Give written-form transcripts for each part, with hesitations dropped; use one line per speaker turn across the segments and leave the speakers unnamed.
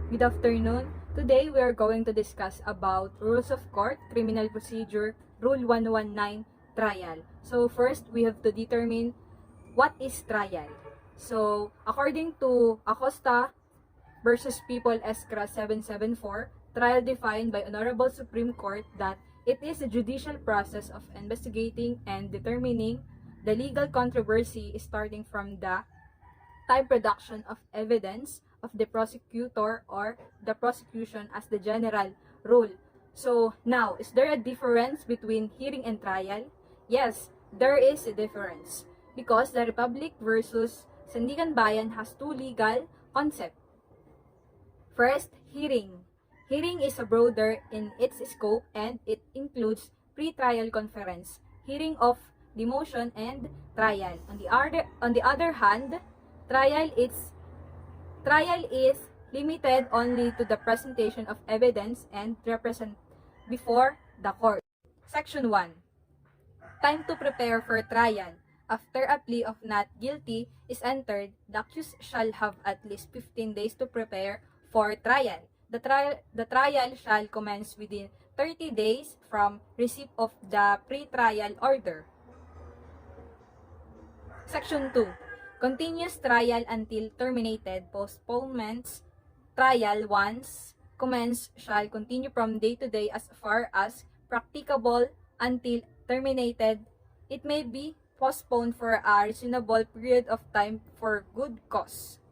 Good afternoon. Today we are going to discuss about Rules of Court, Criminal Procedure, Rule 119, Trial. So first, we have to determine what is trial. So according to Acosta versus People Escra 774, trial defined by Honorable Supreme Court that it is a judicial process of investigating and determining the legal controversy starting from the time production of evidence of the prosecutor or the prosecution as the general rule. So now, is there a difference between hearing and trial? Yes, there is a difference because the Republic versus Sandigan Bayan has two legal concepts. First, hearing. Hearing is broader in its scope and it includes pre-trial conference, hearing of the motion and trial. On the other hand, trial is trial is limited only to the presentation of evidence and represent before the court. Section 1. Time to prepare for trial. After a plea of not guilty is entered, the accused shall have at least 15 days to prepare for trial. The trial shall commence within 30 days from receipt of the pre-trial order. Section 2. Continuous trial until terminated. Postponements trial once commenced shall continue from day to day as far as practicable until terminated. It may be postponed for a reasonable period of time for good cause.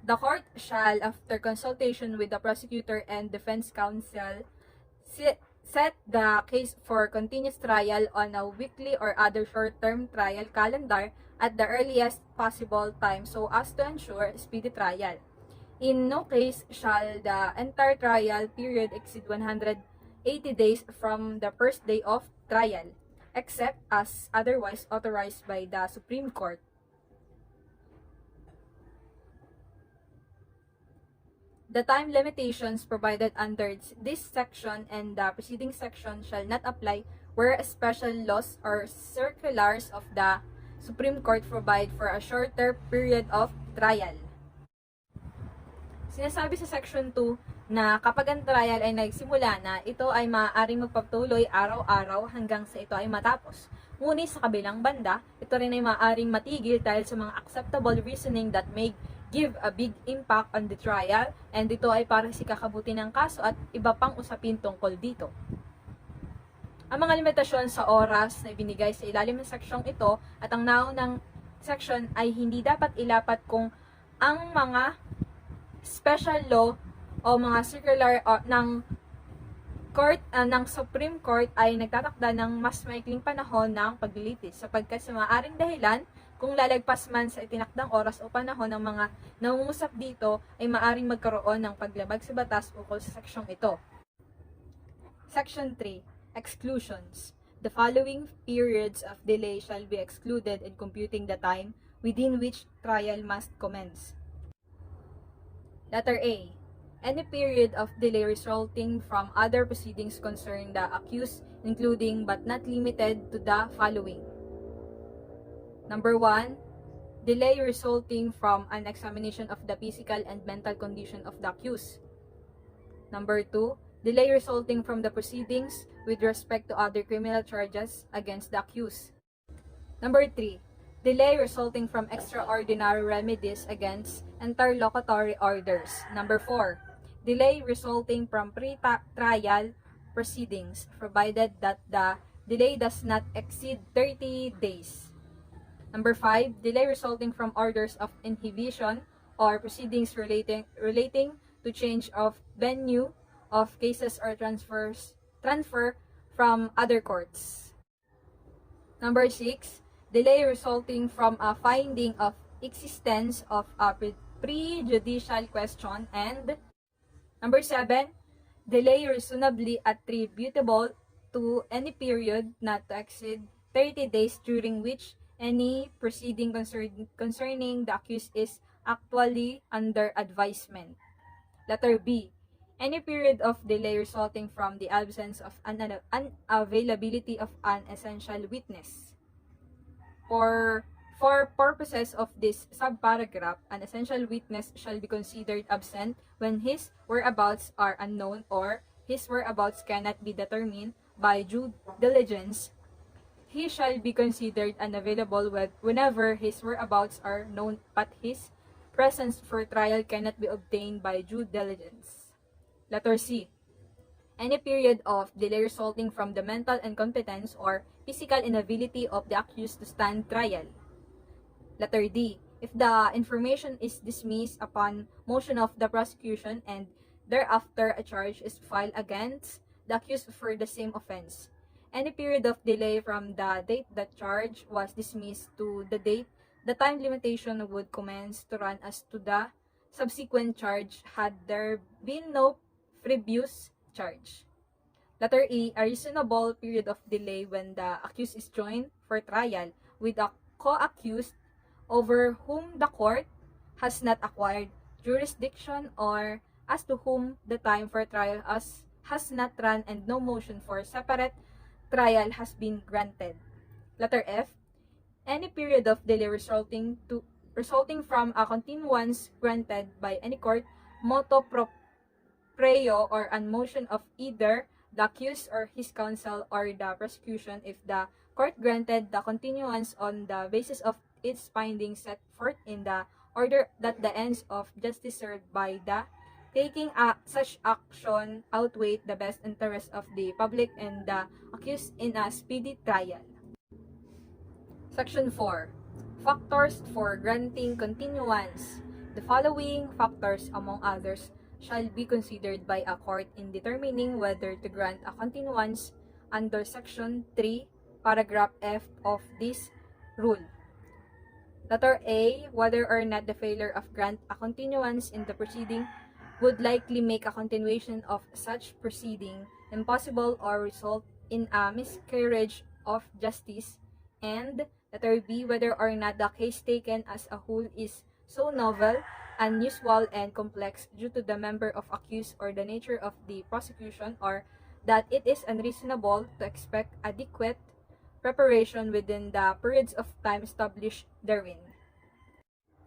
The court shall, after consultation with the prosecutor and defense counsel, set the case for continuous trial on a weekly or other short-term trial calendar at the earliest possible time so as to ensure speedy trial. In no case shall the entire trial period exceed 180 days from the first day of trial, except as otherwise authorized by the Supreme Court. The time limitations provided under this section and the preceding section shall not apply where special laws or circulars of the Supreme Court provide for a shorter period of trial. Sinasabi sa Section 2 na kapag ang trial ay nagsimula na, ito ay maaaring magpatuloy araw-araw hanggang sa ito ay matapos. Ngunit sa kabilang banda, ito rin ay maaaring matigil dahil sa mga acceptable reasoning that may give a big impact on the trial and ito ay para sa kakabuti ng kaso at iba pang usapin tungkol dito. Ang mga limitasyon sa oras na ibinigay sa ilalim ng seksyong ito at ang naunang section ay hindi dapat ilapat kung ang mga special law o mga circular ng court ng Supreme Court ay nagtatakda ng mas maikling panahon ng paglilitis sapagkat sa maaaring dahilan kung lalagpas man sa itinakdang oras o panahon ng mga nangungusap dito ay maaaring magkaroon ng paglabag sa batas ukol sa seksyong ito. Section 3. Exclusions. The following periods of delay shall be excluded in computing the time within which trial must commence. Letter A. Any period of delay resulting from other proceedings concerning the accused, including but not limited to the following. Number 1. Delay resulting from an examination of the physical and mental condition of the accused. Number 2. Delay resulting from the proceedings with respect to other criminal charges against the accused. Number 3. Delay resulting from extraordinary remedies against interlocutory orders. Number 4. Delay resulting from pre-trial proceedings, provided that the delay does not exceed 30 days. Number 5. Delay resulting from orders of inhibition or proceedings relating to change of venue of cases or transfer from other courts. Number 6. Delay resulting from a finding of existence of a prejudicial question. And number 7. Delay reasonably attributable to any period not to exceed 30 days during which any proceeding concerning the accused is actually under advisement. Letter B. Any period of delay resulting from the absence of unavailability of an essential witness. For For purposes of this subparagraph, an essential witness shall be considered absent when his whereabouts are unknown or his whereabouts cannot be determined by due diligence. He shall be considered unavailable whenever his whereabouts are known but his presence for trial cannot be obtained by due diligence. Letter C. Any period of delay resulting from the mental incompetence or physical inability of the accused to stand trial. Letter D. If the information is dismissed upon motion of the prosecution and thereafter a charge is filed against the accused for the same offense. Any period of delay from the date the charge was dismissed to the date the time limitation would commence to run as to the subsequent charge had there been no previous charge. Letter E. A reasonable period of delay when the accused is joined for trial with a co-accused over whom the court has not acquired jurisdiction or as to whom the time for trial has not run and no motion for separate trial has been granted. Letter F. Any period of delay resulting from a continuance granted by any court motu proprio or on motion of either the accused or his counsel or the prosecution if the court granted the continuance on the basis of its findings set forth in the order that the ends of justice served by the taking such action outweigh the best interest of the public and the accused in a speedy trial. Section 4. Factors for granting continuance. The following factors, among others, shall be considered by a court in determining whether to grant a continuance under Section 3, Paragraph F of this rule. Letter A. Whether or not the failure of grant a continuance in the proceeding would likely make a continuation of such proceeding impossible or result in a miscarriage of justice. And letter B. Whether or not the case taken as a whole is so novel, unusual, and complex due to the member of accused or the nature of the prosecution, or that it is unreasonable to expect adequate preparation within the periods of time established therein.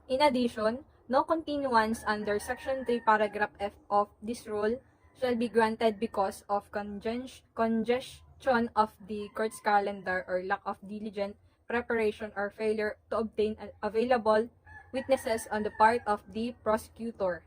In addition, no continuance under Section 3, Paragraph F of this rule shall be granted because of congestion of the court's calendar or lack of diligent preparation or failure to obtain available witnesses on the part of the prosecutor.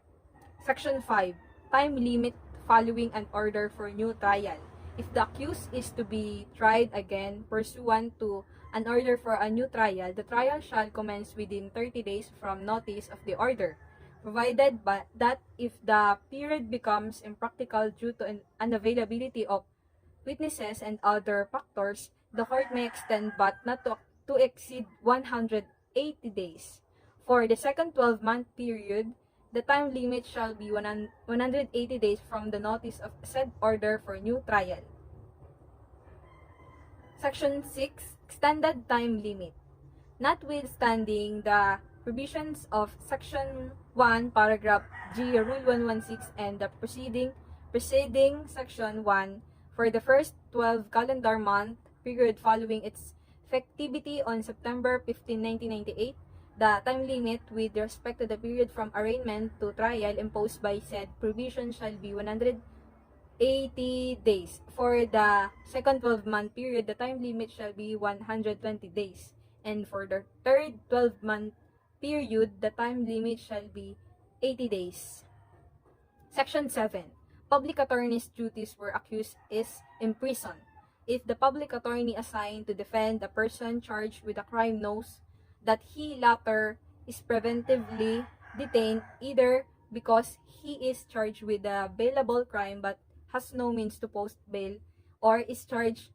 Section 5. Time limit following an order for new trial. If the accused is to be tried again pursuant to an order for a new trial, the trial shall commence within 30 days from notice of the order, provided that if the period becomes impractical due to an unavailability of witnesses and other factors, the court may extend but not to exceed 180 days. For the second 12-month period, the time limit shall be 180 days from the notice of said order for new trial. Section 6. Extended time limit. Notwithstanding the provisions of Section 1, Paragraph G, Rule 116, and the preceding Section 1, for the first 12 calendar month period following its effectivity on September 15, 1998, the time limit with respect to the period from arraignment to trial imposed by said provision shall be 180 days. For the second 12-month period, the time limit shall be 120 days. And for the third 12-month period, the time limit shall be 80 days. Section 7. Public attorney's duties where accused is imprisoned. If the public attorney assigned to defend the person charged with a crime knows that he latter is preventively detained either because he is charged with a bailable crime but has no means to post bail, or is charged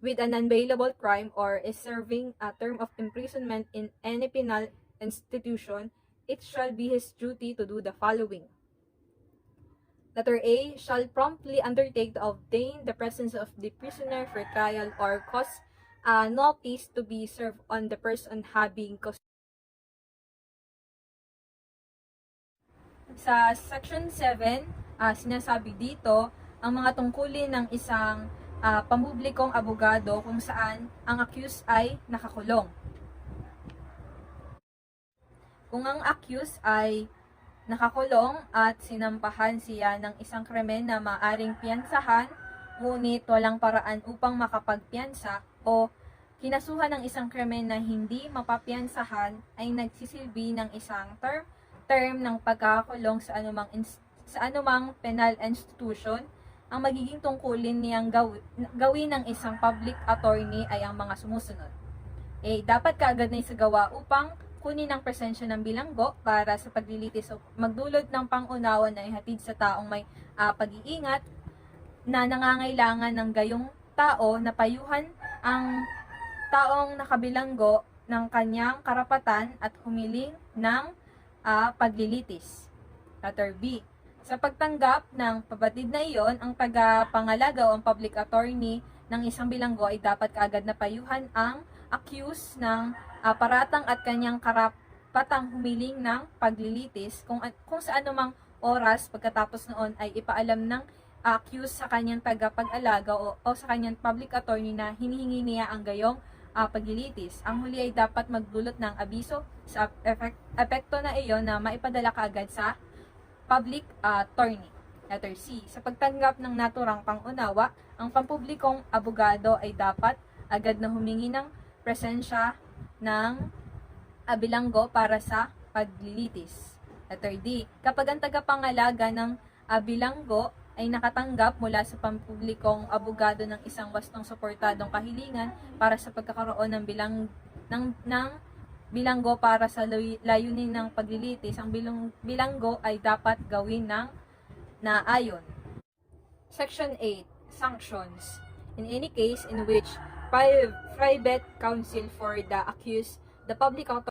with an unbailable crime, or is serving a term of imprisonment in any penal institution, it shall be his duty to do the following. Letter A. Shall promptly undertake to obtain the presence of the prisoner for trial or cause a notice to be served on the person having custody. Sa Section 7, sinasabi dito ang mga tungkulin ng isang pampublikong abogado kung saan ang accused ay nakakulong. Kung ang accused ay nakakulong at sinampahan siya ng isang krimen na maaring piyansahan, ngunit walang paraan upang makapagpiyansa o kinasuhan ng isang krimen na hindi mapapiyansahan, ay nagsisilbi ng isang term ng pagkakakulong sa anumang penal institution. Ang magiging tungkulin niyang gawin ng isang public attorney ay ang mga sumusunod. Dapat kaagad na isagawa upang kunin ang presensya ng bilanggo para sa paglilitis o magdulot ng pangunawa na ihatid sa taong may pag-iingat na nangangailangan ng gayong tao na payuhan ang taong nakabilanggo ng kanyang karapatan at humiling ng paglilitis. Letter B. Sa pagtanggap ng pabatid na iyon, ang tagapangalaga o ang public attorney ng isang bilanggo ay dapat kaagad na payuhan ang accused ng paratang at kanyang karapatang humiling ng paglilitis kung sa anumang oras pagkatapos noon ay ipaalam ng accused sa kanyang tagapag-alaga o sa kanyang public attorney na hinihingi niya ang gayong paglilitis. Ang huli ay dapat magdulot ng abiso sa epekto na iyon na maipadala kaagad sa public attorney. Letter C. Sa pagtanggap ng naturang pangunawa, ang pampublikong abogado ay dapat agad na humingi ng presensya ng bilanggo para sa paglilitis. Letter D. Kapag ang tagapangalaga ng bilanggo ay nakatanggap mula sa pampublikong abogado ng isang wastong suportadong kahilingan para sa pagkakaroon ng bilanggo para sa layunin ng paglilitis, ang bilanggo ay dapat gawin ng naayon. Section 8. Sanctions. In any case in which private counsel for the accused, the public